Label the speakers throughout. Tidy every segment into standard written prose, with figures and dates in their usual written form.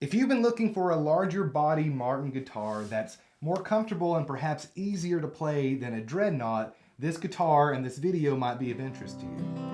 Speaker 1: If you've been looking for a larger body Martin guitar that's more comfortable and perhaps easier to play than a Dreadnought, this guitar and this video might be of interest to you.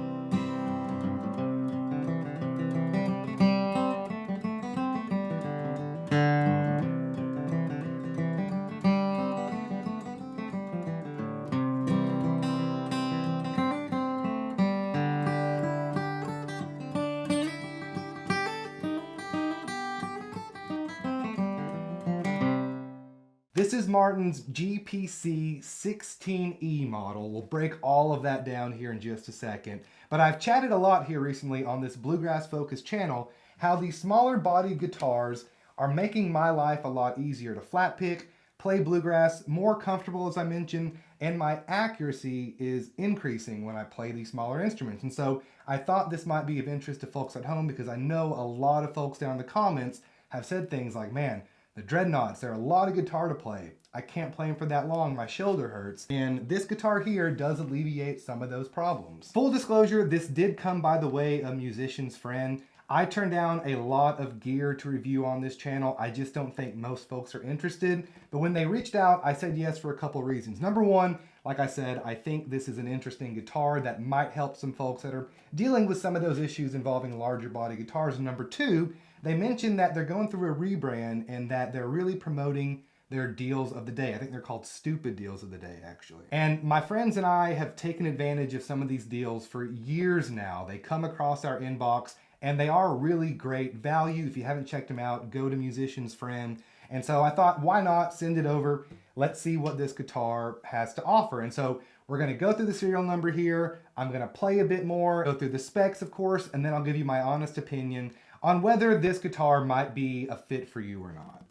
Speaker 1: This is Martin's GPC 16E model. We'll break all of that down here in just a second. But I've chatted a lot here recently on this Bluegrass Focused channel how these smaller bodied guitars are making my life a lot easier to flat pick, play bluegrass, more comfortable as I mentioned, and my accuracy is increasing when I play these smaller instruments. And so I thought this might be of interest to folks at home because I know a lot of folks down in the comments have said things like, man, the Dreadnoughts, they're a lot of guitar to play. I can't play them for that long, my shoulder hurts. And this guitar here does alleviate some of those problems. Full disclosure, this did come by the way of musician's friend. I turned down a lot of gear to review on this channel. I just don't think most folks are interested. But when they reached out, I said yes for a couple of reasons. Number one, like I said, I think this is an interesting guitar that might help some folks that are dealing with some of those issues involving larger body guitars. And number two, they mentioned that they're going through a rebrand and that they're really promoting their deals of the day. I think they're called stupid deals of the day, actually. And my friends and I have taken advantage of some of these deals for years now. They come across our inbox and they are really great value. If you haven't checked them out, go to Musician's Friend. And so I thought, why not send it over? Let's see what this guitar has to offer. And so we're going to go through the serial number here. I'm going to play a bit more, go through the specs, of course, and then I'll give you my honest opinion on whether this guitar might be a fit for you or not.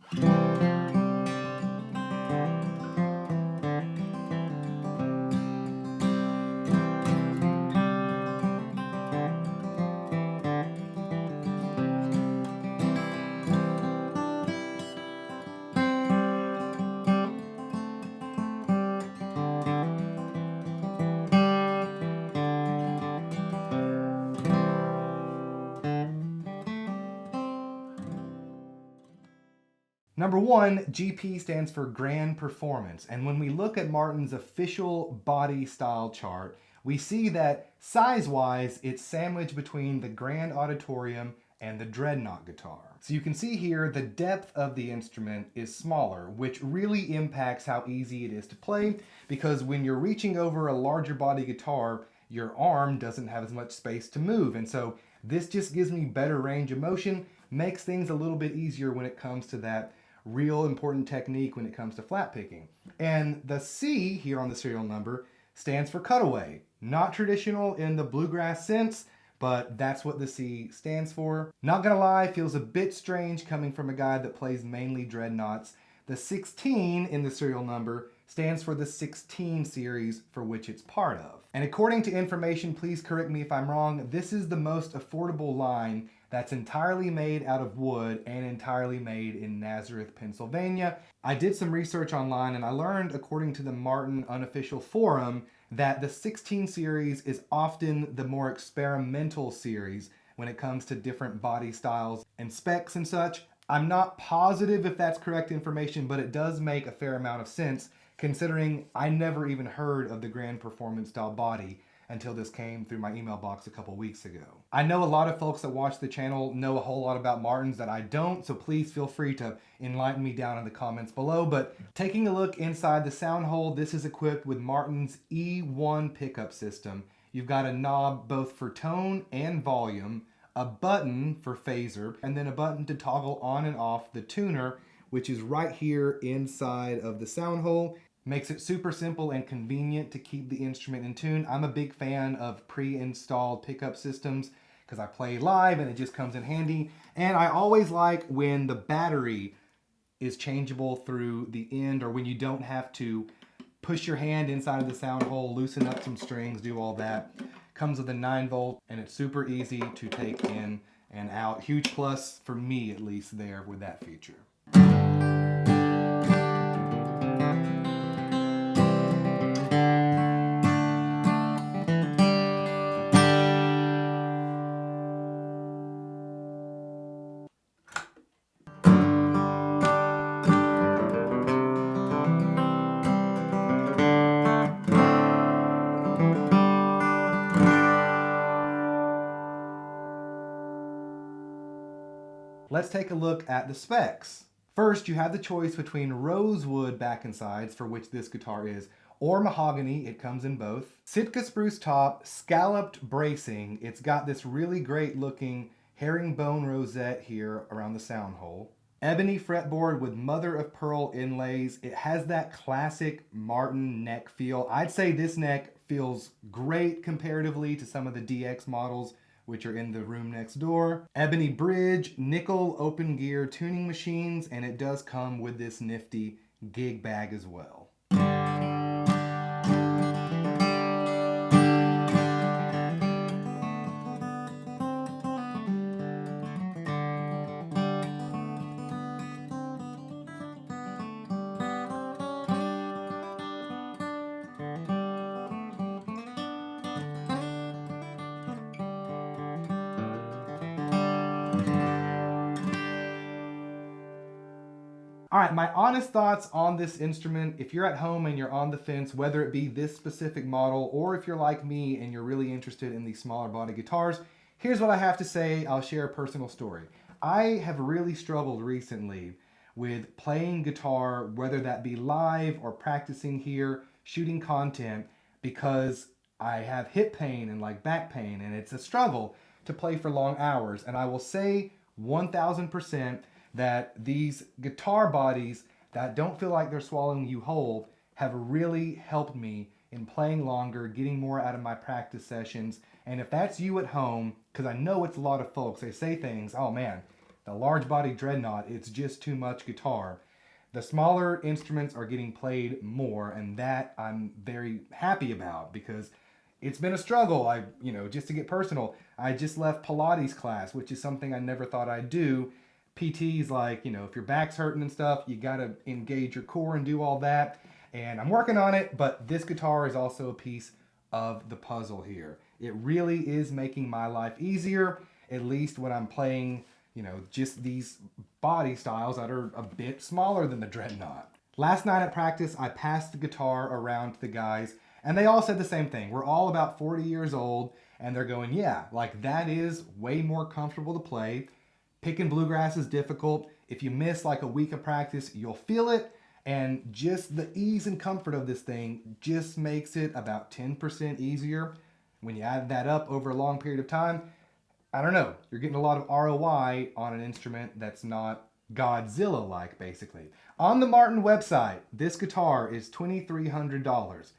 Speaker 1: Number one, GP stands for Grand Performance. And when we look at Martin's official body style chart, we see that size-wise, it's sandwiched between the Grand Auditorium and the Dreadnought guitar. So you can see here the depth of the instrument is smaller, which really impacts how easy it is to play, because when you're reaching over a larger body guitar, your arm doesn't have as much space to move. And so this just gives me better range of motion, makes things a little bit easier when it comes to that real important technique when it comes to flat picking. And the C here on the serial number stands for cutaway. Not traditional in the bluegrass sense, but that's what the C stands for. Not gonna lie, feels a bit strange coming from a guy that plays mainly Dreadnoughts. The 16 in the serial number stands for the 16 series for which it's part of. And according to information, please correct me if I'm wrong, this is the most affordable line that's entirely made out of wood and entirely made in Nazareth, Pennsylvania. I did some research online and I learned, according to the Martin unofficial forum, that the 16 series is often the more experimental series when it comes to different body styles and specs and such. I'm not positive if that's correct information, but it does make a fair amount of sense considering I never even heard of the Grand Performance style body until this came through my email box a couple weeks ago. I know a lot of folks that watch the channel know a whole lot about Martins that I don't, so please feel free to enlighten me down in the comments below. But taking a look inside the sound hole, this is equipped with Martin's E1 pickup system. You've got a knob both for tone and volume, a button for phaser, and then a button to toggle on and off the tuner, which is right here inside of the sound hole. Makes it super simple and convenient to keep the instrument in tune. I'm a big fan of pre-installed pickup systems because I play live and it just comes in handy. And I always like when the battery is changeable through the end, or when you don't have to push your hand inside of the sound hole, loosen up some strings, do all that. Comes with a 9-volt and it's super easy to take in and out. Huge plus for me, at least, there with that feature. let's take a look at the specs. First, you have the choice between rosewood back and sides, for which this guitar is, or mahogany. It comes in both. Sitka spruce top, scalloped bracing. It's got this really great looking herringbone rosette here around the sound hole. Ebony fretboard with mother of pearl inlays. It has that classic Martin neck feel. I'd say this neck feels great comparatively to some of the DX models, which are in the room next door. Ebony bridge, nickel open gear tuning machines, and it does come with this nifty gig bag as well. All right, my honest thoughts on this instrument, if you're at home and you're on the fence, whether it be this specific model or if you're like me and you're really interested in these smaller body guitars, here's what I have to say. I'll share a personal story. I have really struggled recently with playing guitar, whether that be live or practicing here, shooting content, because I have hip pain and like back pain, and it's a struggle to play for long hours. And I will say 1000% that these guitar bodies that don't feel like they're swallowing you whole have really helped me in playing longer, getting more out of my practice sessions. And if that's you at home, because I know it's a lot of folks, they say things, oh man, the large body dreadnought, it's just too much guitar. The smaller instruments are getting played more, and that I'm very happy about, because it's been a struggle. Just to get personal, I just left Pilates class, which is something I never thought I'd do. PT's like, if your back's hurting and stuff, you gotta engage your core and do all that. And I'm working on it, but this guitar is also a piece of the puzzle here. It really is making my life easier, at least when I'm playing, just these body styles that are a bit smaller than the Dreadnought. Last night at practice, I passed the guitar around to the guys, and they all said the same thing. We're all about 40 years old, and they're going, yeah, like that is way more comfortable to play. Picking bluegrass is difficult. If you miss like a week of practice, you'll feel it. And just the ease and comfort of this thing just makes it about 10% easier. When you add that up over a long period of time, I don't know, you're getting a lot of ROI on an instrument that's not Godzilla-like, basically. On the Martin website, this guitar is $2,300.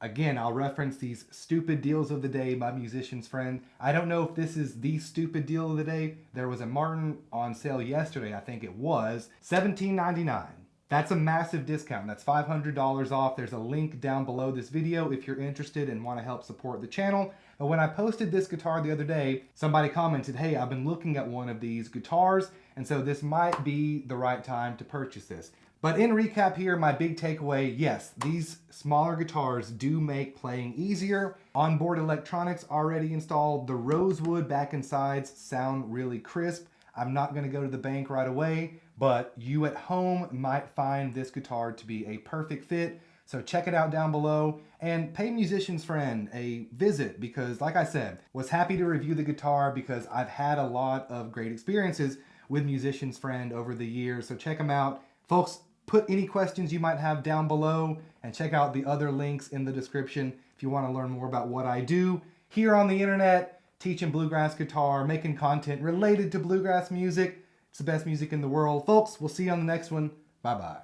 Speaker 1: Again, I'll reference these stupid deals of the day, my musician's friend. I don't know if this is the stupid deal of the day. There was a Martin on sale yesterday, I think it was, $17.99. That's a massive discount. That's $500 off. There's a link down below this video if you're interested and want to help support the channel. But when I posted this guitar the other day, somebody commented, hey, I've been looking at one of these guitars, and so this might be the right time to purchase this. But in recap here, my big takeaway, yes, these smaller guitars do make playing easier. Onboard electronics already installed. The rosewood back and sides sound really crisp. I'm not going to go to the bank right away, but you at home might find this guitar to be a perfect fit. So check it out down below and pay Musician's Friend a visit, because like I said, was happy to review the guitar because I've had a lot of great experiences with Musician's Friend over the years. So check them out. Folks, put any questions you might have down below and check out the other links in the description if you want to learn more about what I do here on the internet, teaching bluegrass guitar, making content related to bluegrass music. It's the best music in the world. Folks, we'll see you on the next one. Bye-bye.